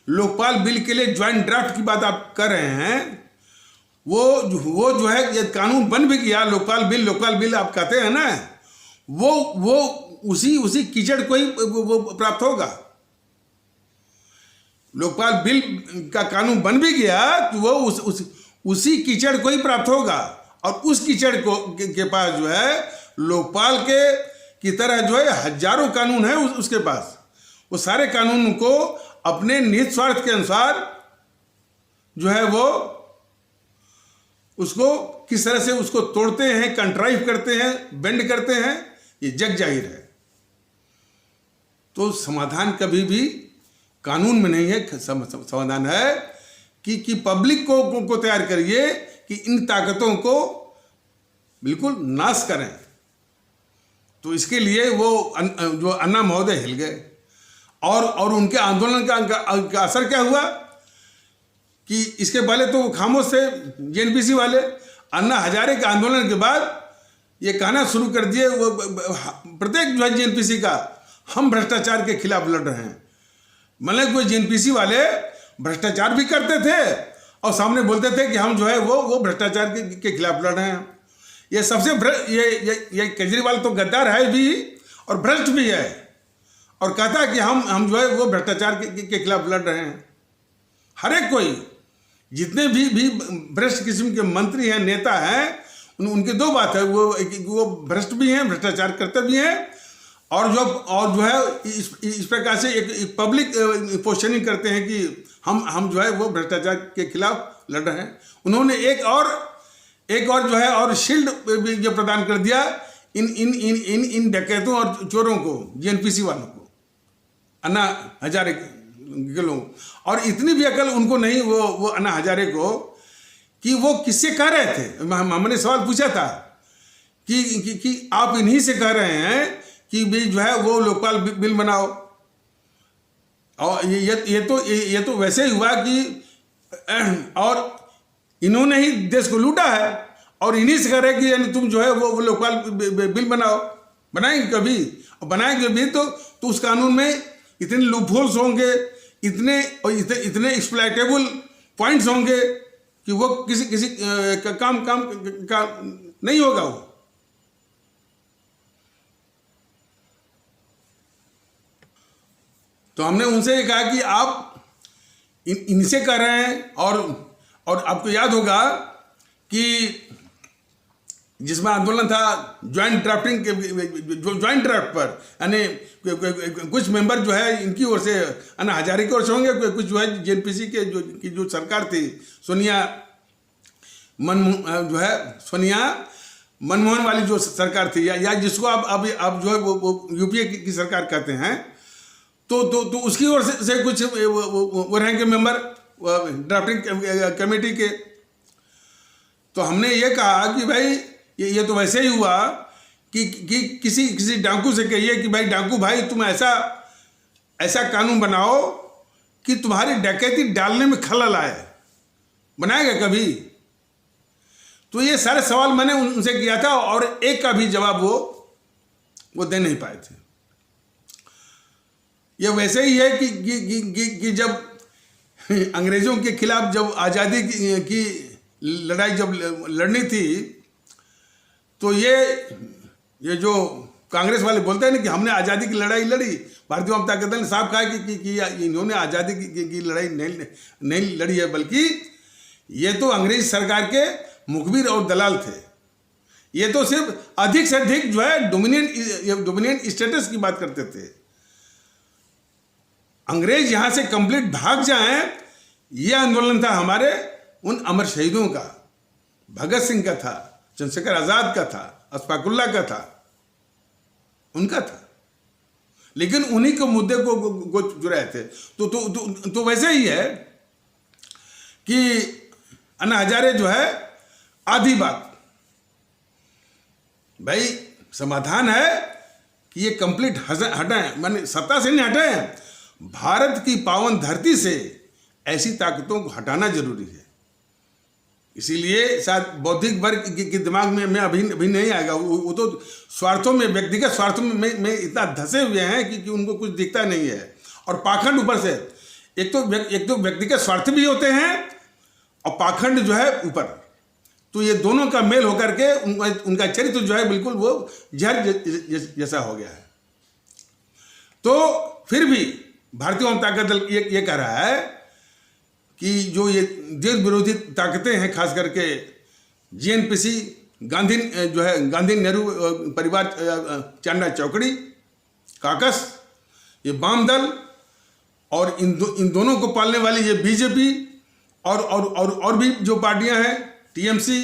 लोकपाल बिल के लिए ज्वाइंट ड्राफ्ट की बात आप कर रहे हैं, वो जो है ये कानून बन भी गया, लोकपाल बिल आप कहते हैं ना, वो उसी कीचड़ को ही वो प्राप्त होगा। लोकपाल बिल का कानून बन भी गया तो वो उसी कीचड़ को ही प्राप्त होगा, और उस कीचड़ के पास जो है लोकपाल की तरह जो है हजारों कानून है उसके पास। वो सारे कानून को अपने निहित स्वार्थ के अनुसार जो है वो उसको किस तरह से उसको तोड़ते हैं, कंट्राइव करते हैं, बेंड करते हैं, ये जग जाहिर है। तो समाधान कभी भी कानून में नहीं है, समाधान है कि पब्लिक को तैयार करिए कि इन ताकतों को बिल्कुल नाश करें। तो इसके लिए वो जो अन्ना महोदय हिल गए, और उनके आंदोलन का असर क्या हुआ कि इसके पहले तो खामोश थे जेएनपीसी वाले, अन्ना हजारे के आंदोलन के बाद ये कहना शुरू कर दिए वो प्रत्येक जो है जेएनपीसी का, हम भ्रष्टाचार के खिलाफ लड़ रहे हैं। मतलब कोई जेएनपीसी वाले भ्रष्टाचार भी करते थे और सामने बोलते थे कि हम जो है वो भ्रष्टाचार के खिलाफ लड़ रहे हैं। ये सबसे ये केजरीवाल तो गद्दार है भी और भ्रष्ट भी है, और कहता है कि हम जो है वो भ्रष्टाचार के खिलाफ लड़ रहे हैं। हर एक कोई, जितने भी भ्रष्ट किस्म के मंत्री हैं, नेता हैं, उनकी दो बात है, वो भ्रष्ट भी हैं, भ्रष्टाचार करते भी हैं, और जो है इस प्रकार से एक पब्लिक पोजिशनिंग करते हैं कि हम जो है वो भ्रष्टाचार के खिलाफ लड़ रहे हैं। उन्होंने एक और जो है और शील्ड जो प्रदान कर दिया इन डकैतों और चोरों को, जेएनपीसी वालों को, अन्ना हजारे के लोग। और इतनी भी अकल उनको नहीं वो अन्ना हजारे को कि वो किससे कह रहे थे। हमने सवाल पूछा था कि आप इन्हीं से कह रहे हैं कि भी जो है वो लोकपाल बिल बनाओ, और ये तो वैसे ही हुआ कि और इन्होंने ही देश को लूटा है, और इन्हीं से कह रहे हैं कि यानी तुम जो है वो लोकपाल बिल बनाओ। बनाएंगे कभी, और बनाएंगे भी तो उस कानून में इतने लूपहोल्स होंगे, इतने एक्सप्लॉइटेबल पॉइंट्स होंगे कि वो किसी काम का नहीं होगा वो। तो हमने उनसे कहा कि आप इनसे कर रहे हैं, और आपको याद होगा कि जिसमें आंदोलन था ज्वाइंट ड्राफ्टिंग के, जो ज्वाइंट ड्राफ्ट पर, यानी कुछ मेंबर जो है इनकी ओर से, अन्ना हजारे की ओर से होंगे, कुछ जो है जेएनपीसी के जो सरकार थी, सोनिया मनमोहन वाली जो सरकार थी, या जिसको आप जो है वो यूपीए की सरकार कहते हैं, तो उसकी ओर से कुछ वो रहेंगे मेंबर ड्राफ्टिंग कमेटी के। तो हमने ये कहा कि भाई ये तो वैसे ही हुआ कि किसी डाकू से कहिए कि भाई डाकू भाई तुम ऐसा कानून बनाओ कि तुम्हारी डकैती डालने में खलल आए। बनाएगा कभी? तो ये सारे सवाल मैंने उनसे किया था, और एक का भी जवाब वो दे नहीं पाए थे। ये वैसे ही है कि जब अंग्रेजों के खिलाफ जब आज़ादी की लड़ाई जब लड़नी थी, तो ये जो कांग्रेस वाले बोलते हैं ना कि हमने आज़ादी की लड़ाई लड़ी, भारतीय जनता दल ने साफ कहा कि इन्होंने आज़ादी की लड़ाई नहीं लड़ी है, बल्कि ये तो अंग्रेज सरकार के मुखबिर और दलाल थे। ये तो सिर्फ अधिक से अधिक जो है डोमिनियन स्टेटस की बात करते थे। अंग्रेज यहां से कंप्लीट भाग जाएं, यह आंदोलन था हमारे उन अमर शहीदों का, भगत सिंह का था, चंद्रशेखर आजाद का था, अशफाकुल्ला का था, उनका था। लेकिन उन्हीं के मुद्दे को जुड़ाए थे। तो वैसे ही है कि अन्ना हजारे जो है आधी बात, भाई समाधान है कि ये कंप्लीट हटाएं, माने सत्ता से नहीं हटाएं, भारत की पावन धरती से ऐसी ताकतों को हटाना जरूरी है। इसीलिए शायद बौद्धिक वर्ग के दिमाग में अभी नहीं आएगा, वो तो स्वार्थों में, व्यक्तिगत स्वार्थों में इतना धंसे हुए हैं कि उनको कुछ दिखता नहीं है। और पाखंड ऊपर से, एक तो व्यक्तिगत स्वार्थ भी होते हैं और पाखंड जो है ऊपर। तो ये दोनों का मेल होकर के उनका चरित्र जो है बिल्कुल वो जहर जैसा हो गया है। तो फिर भी भारतीय जनता दल ये कह रहा है कि जो ये देश विरोधी ताकतें हैं, खास करके जेएनपीसी, गांधी जो है गांधी नेहरू परिवार चांडा चौकड़ी, काकस, ये वाम दल, और इन दोनों को पालने वाली ये बीजेपी, और भी जो पार्टियां हैं, टीएमसी,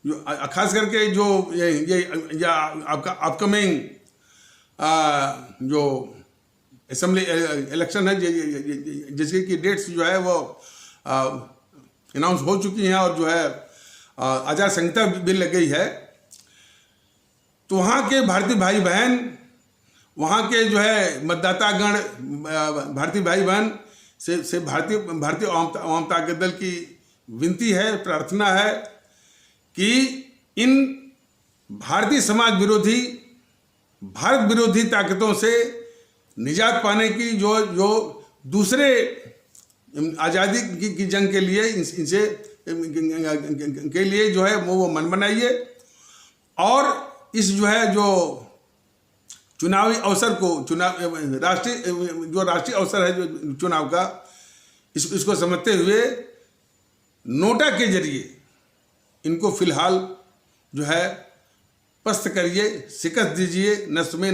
जो खास करके जो ये आपका अपकमिंग जो असेंबली इलेक्शन है, जिसकी की डेट्स जो है वो अनाउंस हो चुकी हैं, और जो है आचार संहिता बिल लग गई है। तो वहाँ के भारतीय भाई बहन, वहाँ के जो है मतदातागण, भारतीय भाई बहन से भारतीय जनता दल की विनती है, प्रार्थना है कि इन भारतीय समाज विरोधी, भारत विरोधी ताकतों से निजात पाने की जो दूसरे आज़ादी की जंग के लिए इनसे के लिए जो है वो मन बनाइए, और इस जो है जो चुनावी अवसर को, राष्ट्रीय अवसर है जो चुनाव का, इसको समझते हुए नोटा के जरिए इनको फिलहाल जो है पस्त करिए, शिकस्त दीजिए, नस्ल में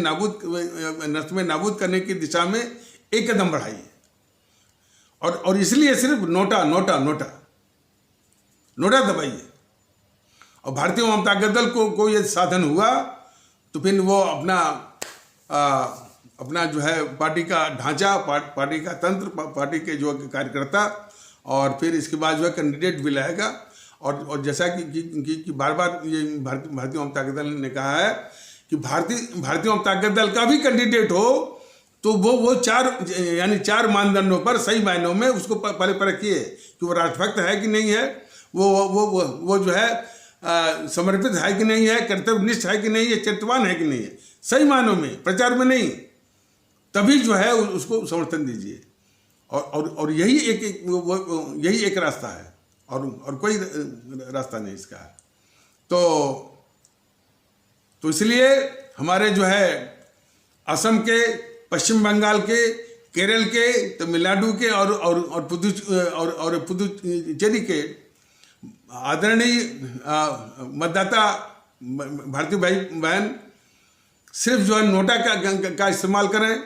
नाबूद करने की दिशा में एक कदम बढ़ाइए। और इसलिए सिर्फ नोटा दबाइए। और भारतीय जनता दल को ये साधन हुआ तो फिर वो अपना जो है पार्टी का ढांचा, पार्टी का तंत्र, पार्टी के जो कार्यकर्ता, और फिर इसके बाद जो है कैंडिडेट भी लाएगा। और जैसा कि बार बार ये भारतीय जनता दल ने कहा है कि भारतीय जनता दल का भी कैंडिडेट हो तो वो चार मानदंडों पर सही मायनों में उसको पहले परखिए कि वो राष्ट्रभक्त है कि नहीं है, वो जो है समर्पित है कि नहीं है, कर्तव्यनिष्ठ है कि नहीं है, चरित्रवान है कि नहीं है, सही मायनों में, प्रचार में नहीं। तभी जो है उसको समर्थन दीजिए। और यही एक रास्ता है, और कोई रास्ता नहीं इसका है। तो तो इसलिए हमारे जो है असम के, पश्चिम बंगाल के, केरल के, तमिलनाडु के और पुदुचेरी के आदरणीय मतदाता भारतीय भाई बहन सिर्फ जो है नोटा का इस्तेमाल करें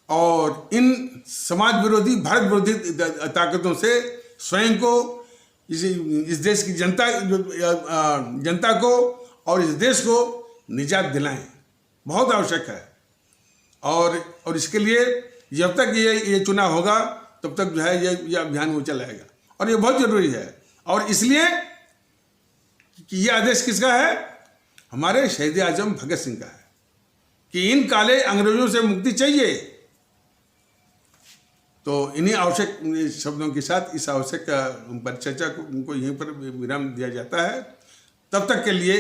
और इन समाज विरोधी, भारत विरोधी ताकतों से स्वयं को, इस देश की जनता को और इस देश को निजात दिलाएं, बहुत आवश्यक है। और इसके लिए जब तक ये चुनाव होगा तब तक जो है ये अभियान वो चलाएगा और ये बहुत जरूरी है। और इसलिए कि ये आदेश किसका है? हमारे शहीद आजम भगत सिंह का है कि इन काले अंग्रेजों से मुक्ति चाहिए। तो इन्हीं आवश्यक शब्दों के साथ इस आवश्यक परिचर्चा को यहीं पर विराम दिया जाता है। तब तक के लिए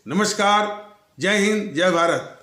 नमस्कार, जय हिंद, जय भारत।